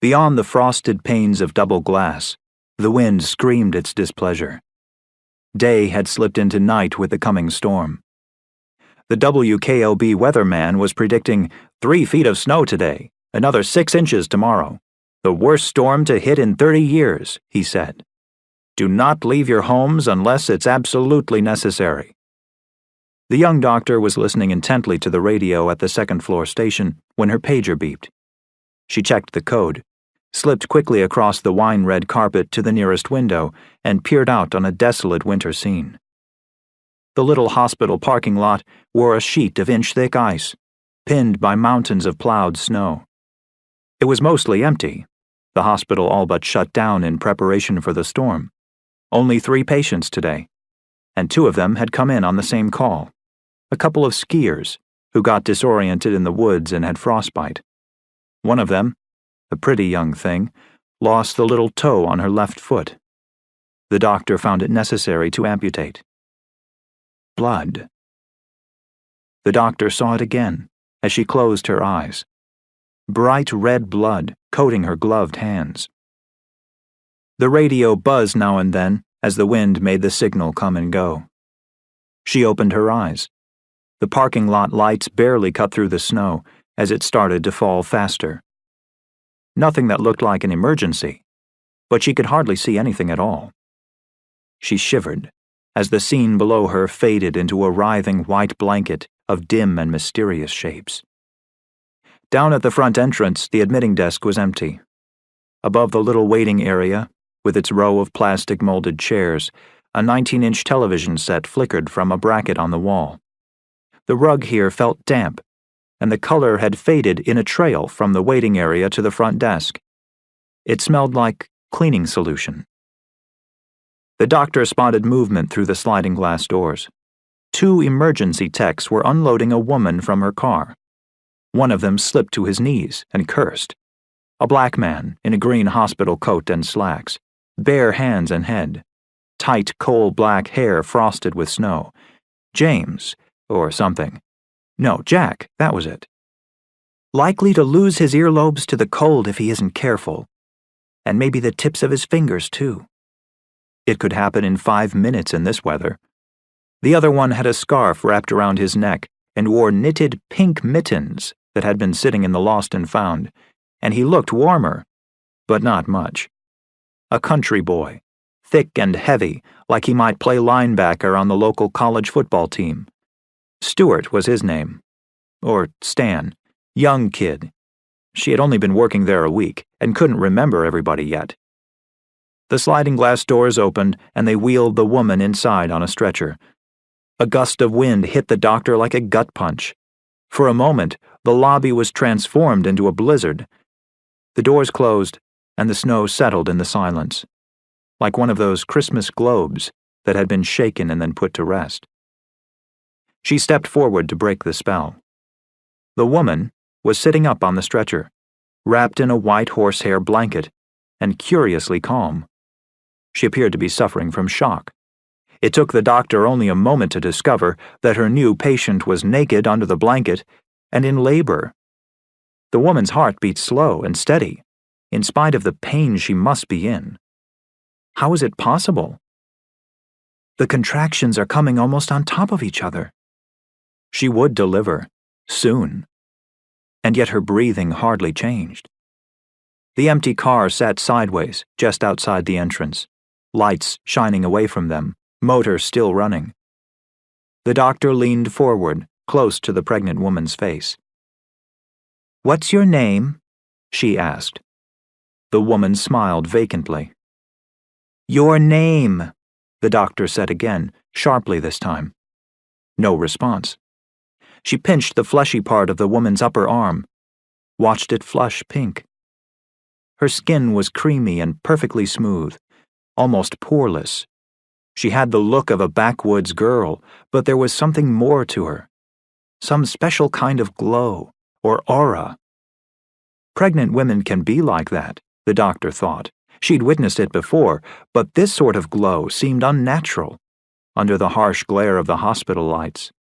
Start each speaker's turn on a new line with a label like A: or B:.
A: Beyond the frosted panes of double glass, the wind screamed its displeasure. Day had slipped into night with the coming storm. The WKOB weatherman was predicting 3 feet of snow today, another 6 inches tomorrow. The worst storm to hit in 30 years, he said. Do not leave your homes unless it's absolutely necessary. The young doctor was listening intently to the radio at the second-floor station when her pager beeped. She checked the code, slipped quickly across the wine-red carpet to the nearest window, and peered out on a desolate winter scene. The little hospital parking lot wore a sheet of inch-thick ice, pinned by mountains of plowed snow. It was mostly empty, the hospital all but shut down in preparation for the storm. Only 3 patients today, and 2 of them had come in on the same call. A couple of skiers who got disoriented in the woods and had frostbite. One of them, a pretty young thing, lost the little toe on her left foot. The doctor found it necessary to amputate. Blood. The doctor saw it again as she closed her eyes. Bright red blood coating her gloved hands. The radio buzzed now and then as the wind made the signal come and go. She opened her eyes. The parking lot lights barely cut through the snow as it started to fall faster. Nothing that looked like an emergency, but she could hardly see anything at all. She shivered as the scene below her faded into a writhing white blanket of dim and mysterious shapes. Down at the front entrance, the admitting desk was empty. Above the little waiting area, with its row of plastic molded chairs, a 19-inch television set flickered from a bracket on the wall. The rug here felt damp, and the color had faded in a trail from the waiting area to the front desk. It smelled like cleaning solution. The doctor spotted movement through the sliding glass doors. 2 emergency techs were unloading a woman from her car. One of them slipped to his knees and cursed. A black man in a green hospital coat and slacks, bare hands and head, tight coal-black hair frosted with snow. James, or something. No, Jack, that was it. Likely to lose his earlobes to the cold if he isn't careful. And maybe the tips of his fingers, too. It could happen in 5 minutes in this weather. The other one had a scarf wrapped around his neck and wore knitted pink mittens that had been sitting in the lost and found, and he looked warmer, but not much. A country boy, thick and heavy, like he might play linebacker on the local college football team. Stuart was his name. Or Stan. Young kid. She had only been working there a week and couldn't remember everybody yet. The sliding glass doors opened and they wheeled the woman inside on a stretcher. A gust of wind hit the doctor like a gut punch. For a moment, the lobby was transformed into a blizzard. The doors closed and the snow settled in the silence, like one of those Christmas globes that had been shaken and then put to rest. She stepped forward to break the spell. The woman was sitting up on the stretcher, wrapped in a white horsehair blanket, and curiously calm. She appeared to be suffering from shock. It took the doctor only a moment to discover that her new patient was naked under the blanket and in labor. The woman's heart beat slow and steady, in spite of the pain she must be in. How is it possible? The contractions are coming almost on top of each other. She would deliver, soon. And yet her breathing hardly changed. The empty car sat sideways, just outside the entrance, lights shining away from them, motor still running. The doctor leaned forward, close to the pregnant woman's face. "What's your name?" she asked. The woman smiled vacantly. "Your name," the doctor said again, sharply this time. No response. She pinched the fleshy part of the woman's upper arm, watched it flush pink. Her skin was creamy and perfectly smooth, almost poreless. She had the look of a backwoods girl, but there was something more to her. Some special kind of glow, or aura. Pregnant women can be like that, the doctor thought. She'd witnessed it before, but this sort of glow seemed unnatural, under the harsh glare of the hospital lights.